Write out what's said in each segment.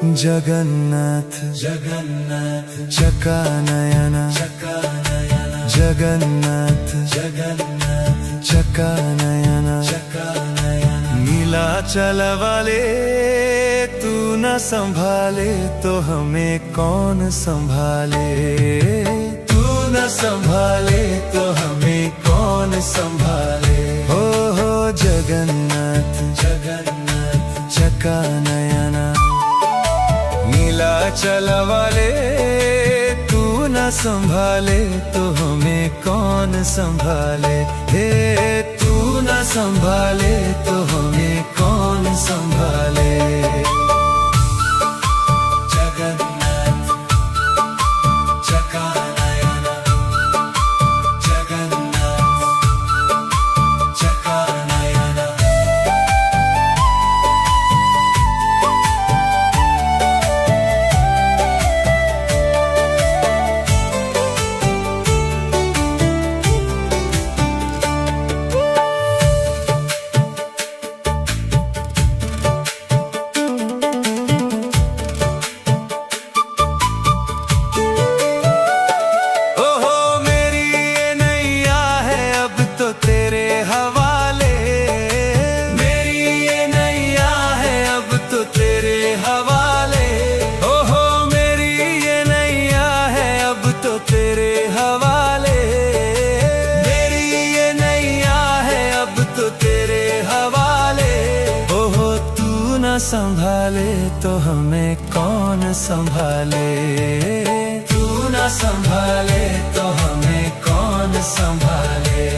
जगन्नाथ जगन्नाथ चकानयन चकानयन जगन्नाथ जगन्नाथ चकानयन चकानयन नीलाचल वाले तू न संभाले तो हमें कौन संभाले। तू न संभाले तो हमें कौन संभाले। हो जगन्नाथ जगन्नाथ चकानयन नीलाचल वाले तू न संभाले तो हमें कौन संभाले। हे तू न संभाले तो हमें कौन संभाले। जगन्नाथ चकानयन जगन्नाथ चकानयन संभाले तो हमें कौन संभाले। तू न संभाले तो हमें कौन संभाले।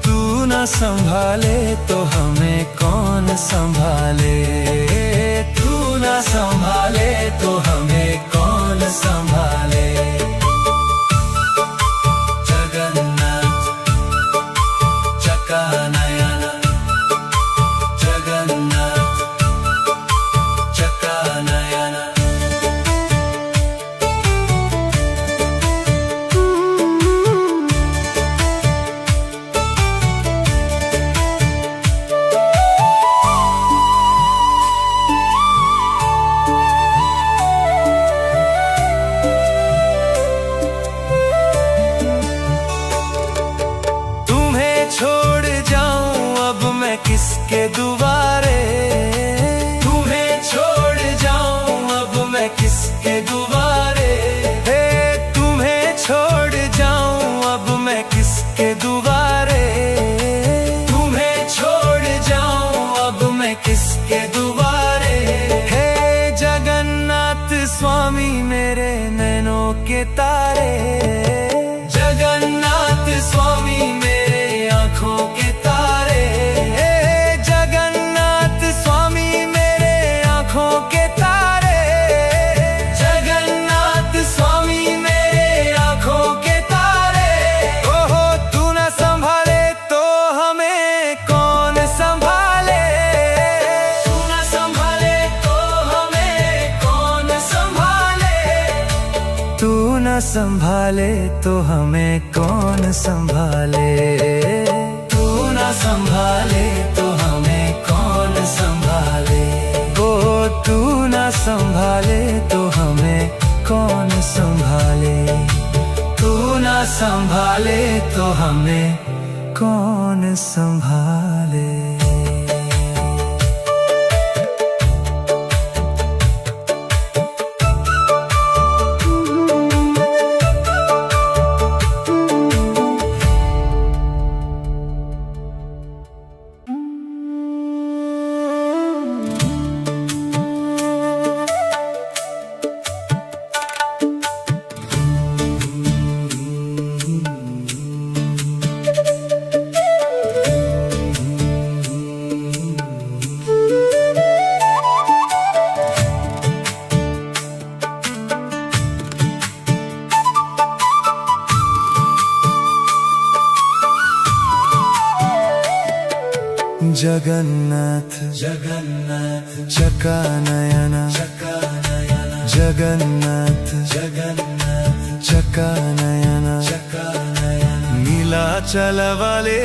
तू न संभाले तो हमें कौन संभाले। तू न संभाले तो हमें कौन संभाले। जगन्नाथ चकानयन जगन्नाथ चकानयन तुम्हें छोड़ जाऊं अब मैं किसके दुआरे। तुम्हें छोड़ जाऊं अब मैं किसके दुआरे। हे तुम्हें छोड़ जाऊं अब मैं किसके दुआरे। तुम्हें छोड़ जाऊं अब मैं किसके दुआरे। हे जगन्नाथ स्वामी मेरे नैनों के तारे। जगन्नाथ स्वामी मेरे आँखों के तारे। जगन्नाथ स्वामी मेरे आँखों के तारे। जगन्नाथ स्वामी मेरे आँखों के तारे। ओहो तू न संभाले तो हमें कौन संभाले। तू न संभाले तो हमें कौन संभाले। तू न संभाले तो हमें कौन संभाले। तू न संभाले तो हमें कौन संभाले। ओ तू न संभाले तो हमें कौन संभाले। तू न संभाले तो हमें कौन संभाले। जगन्नाथ जगन्नाथ चकानयन चकानयन जगन्नाथ जगन्नाथ चकानयन चकानयन नीलाचल वाले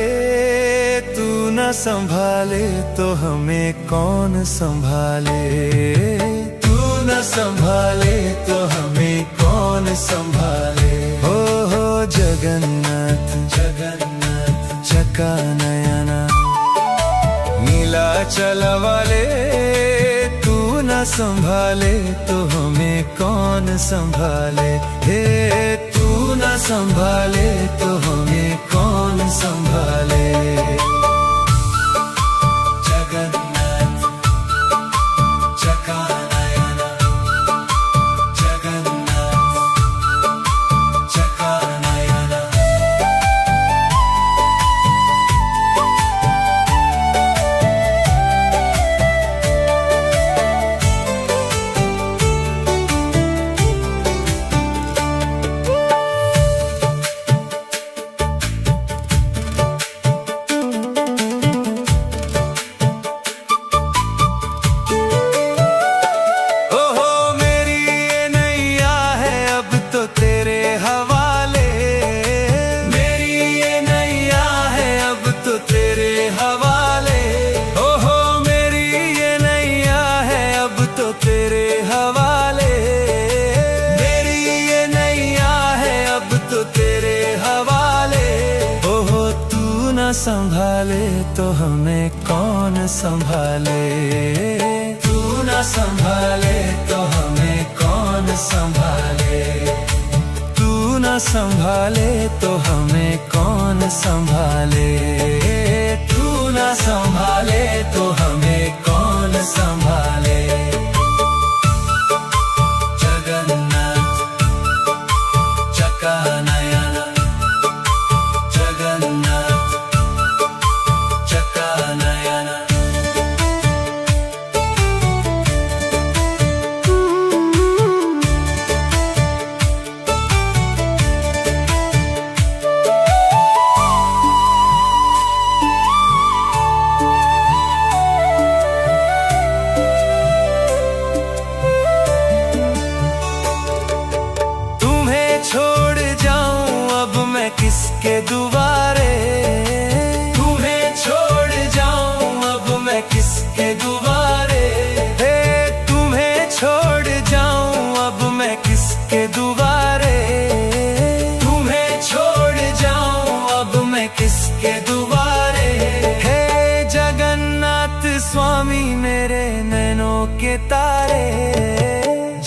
तू न संभाले तो हमें कौन संभाले। तू संभाले। हो जगन्नाथ जगन्नाथ चका नयना, नीलाचल वाले तू न संभाले तो हमें कौन संभाले। हे तू न संभाले तो हमें कौन संभाले। जगन्नाथ चका नयना, जगन्नाथ चका नयना। संभाले तो हमें कौन संभाले। तू न संभाले तो हमें कौन संभाले। तू न संभाले तो हमें कौन संभाले। तू न संभाले तो हमें कौन संभाले। जगन्नाथ चका नयना, जगन्नाथ चका नयना। तुम्हें छोड़ जाऊं अब मैं किसके दुआरे। किसके दुआरे। हे तुम्हें छोड़ जाऊं अब मैं किसके दुआरे। तुम्हें छोड़ जाऊं अब मैं किसके दुआरे। हे जगन्नाथ स्वामी मेरे नैनों के तारे।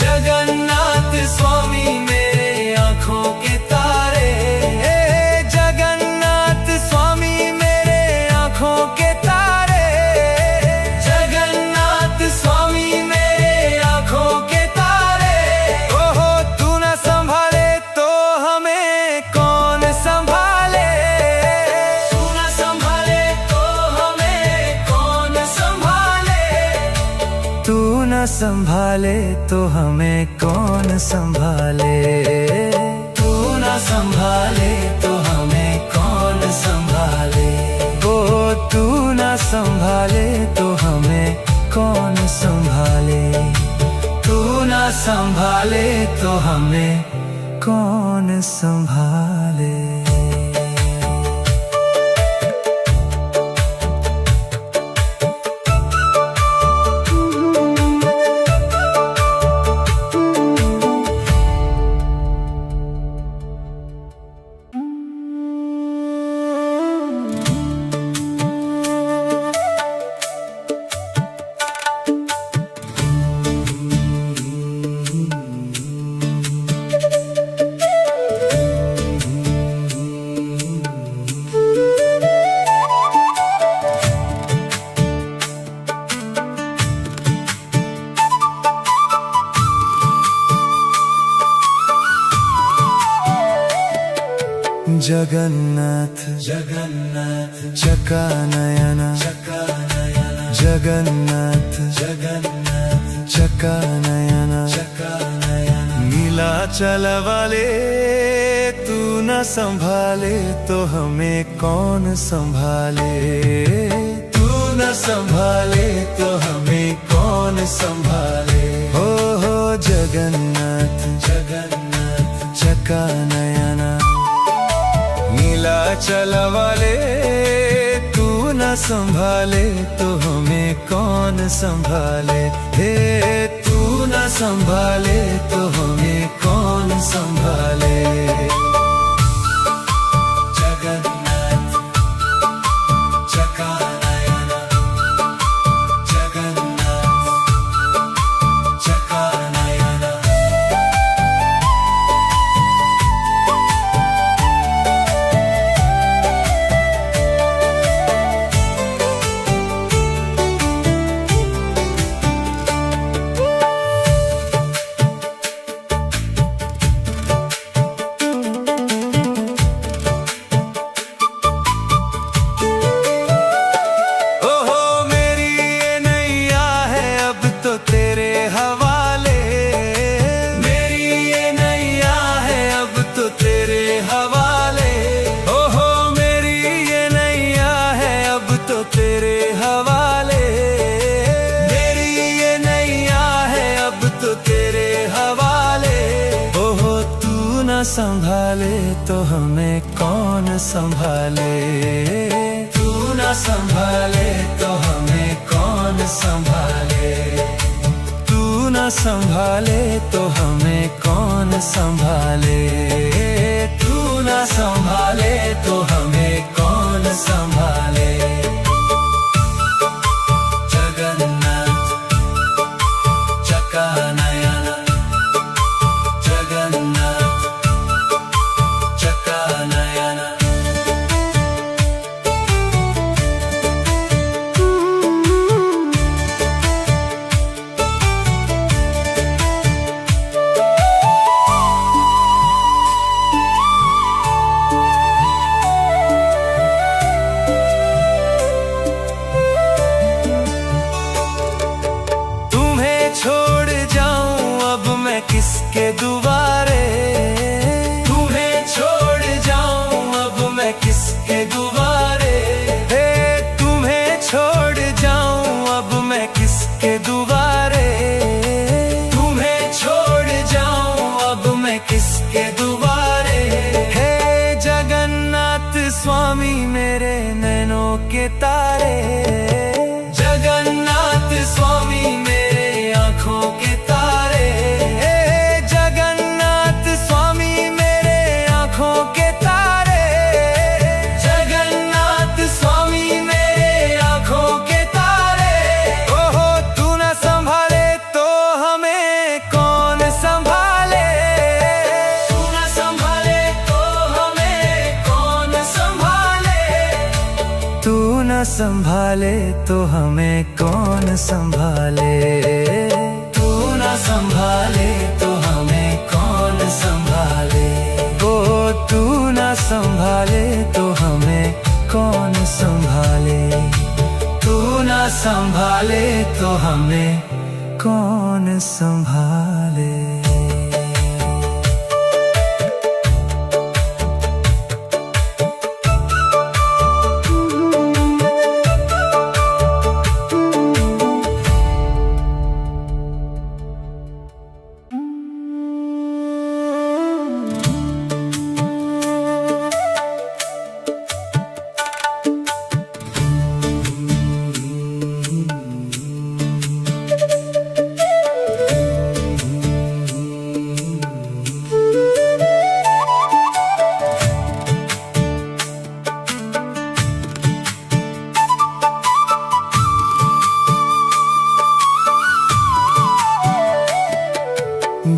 जगन्नाथ स्वामी मेरे आँखों के तारे। हे जगन्नाथ स्वामी मेरे आँखों के संभाले तो हमें कौन संभाले। तू न संभाले तो हमें कौन संभाले। ओ तू न संभाले तो हमें कौन संभाले। तू न संभाले तो हमें कौन संभाले। जगन्नाथ जगन्नाथ चका नयना, जगन्नाथ जगन्नाथ चका नयना, नीलाचल वाले तू न संभाले तो हमें कौन संभाले। तू न संभाले तो हमें कौन संभाले। हो जगन्नाथ जगन्नाथ चका नयना, नीलाचल वाले तू न संभाले तो हमें कौन संभाले। हे तू न संभाले तो हमें कौन संभाले। हवाले। मेरी ये नैया है अब तो तेरे हवाले। ओहो मेरी ये नैया है अब तो तेरे हवाले। मेरी ये नैया है अब तो तेरे हवाले। ओहो तू न संभाले तो हमें कौन संभाले। तू न संभाले तो हमें कौन संभाले। तू न संभाले तो हमें कौन संभाले। तू न संभाले तो हमें कौन संभाले। जगन्नाथ चकानयन। जगन्नाथ चकानयन। किसके दुआरे। तुम्हें छोड़ जाऊं अब मैं किसके दुआरे। हे तुम्हें छोड़ जाऊं अब मैं किसके दुआरे। तुम्हें छोड़ जाऊं अब मैं किसके दुआरे। हे जगन्नाथ स्वामी मेरे नैनों के तारे। जगन्नाथ स्वामी मेरे आँखों के तारे। संभाले तो हमें कौन संभाले। तू न संभाले तो हमें कौन संभाले। ओ तू न संभाले तो हमें कौन संभाले। तू न संभाले तो हमें कौन संभाले।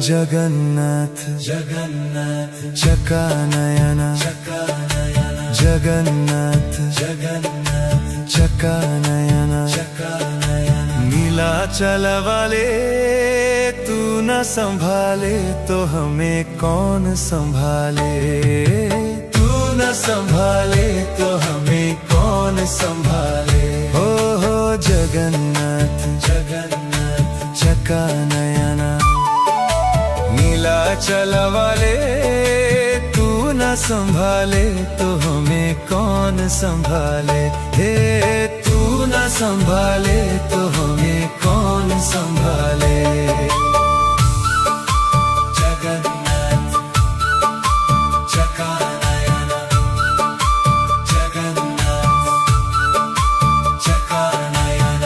जगन्नाथ जगन्नाथ चकानयन। जगन्नाथ जगन्नाथ चकानयन। नीलाचल वाले तू न संभाले तो हमें कौन संभाले। तू न संभाले तो हमें कौन संभाले। हो जगन्नाथ जगन्नाथ चकानयन। नीलाचल वाले तू न संभाले तो हमें कौन संभाले। हे तू न संभाले तो हमें कौन संभाले। जगन्नाथ चकानयन। जगन्नाथ चकानयन।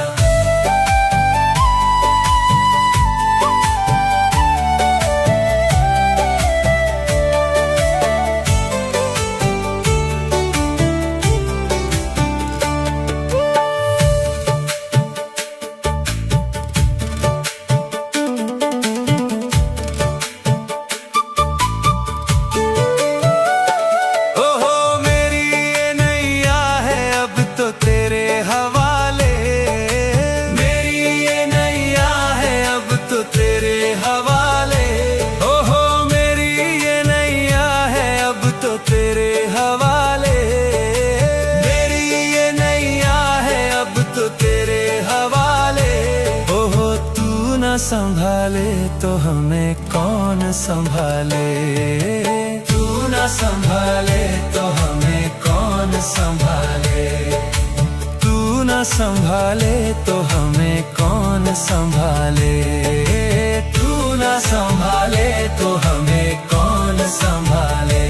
संभाले तो हमें कौन संभाले। तू ना संभाले तो हमें कौन संभाले। तू ना संभाले तो हमें कौन संभाले। तू ना संभाले तो हमें कौन संभाले।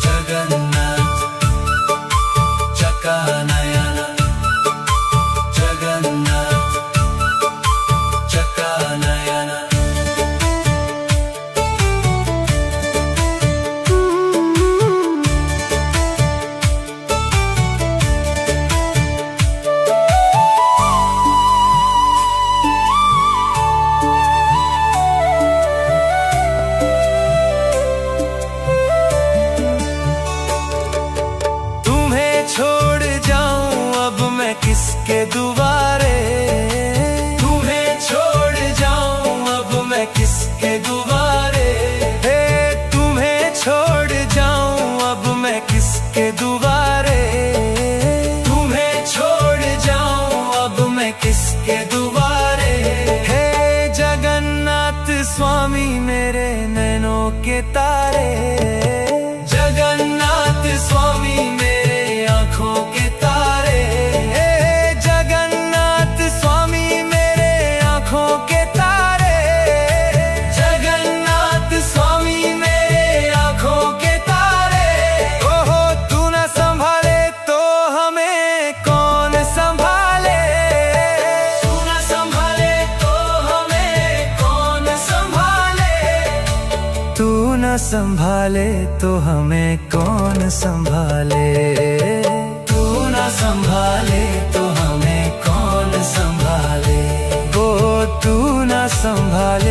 जगन्नाथ चकानयन, जगन्नाथ चकानयन। किसके दुआरे, तुम्हें छोड़ जाऊं अब मैं किसके दुआरे। हे तुम्हें छोड़ जाऊं अब मैं किसके दुआरे। तुम्हें छोड़ जाऊं अब मैं किसके दुआरे। हे जगन्नाथ स्वामी मेरे नैनों के तारे। जगन्नाथ स्वामी मेरे आँखों के तारे। तू न संभाले तो हमें कौन संभाले।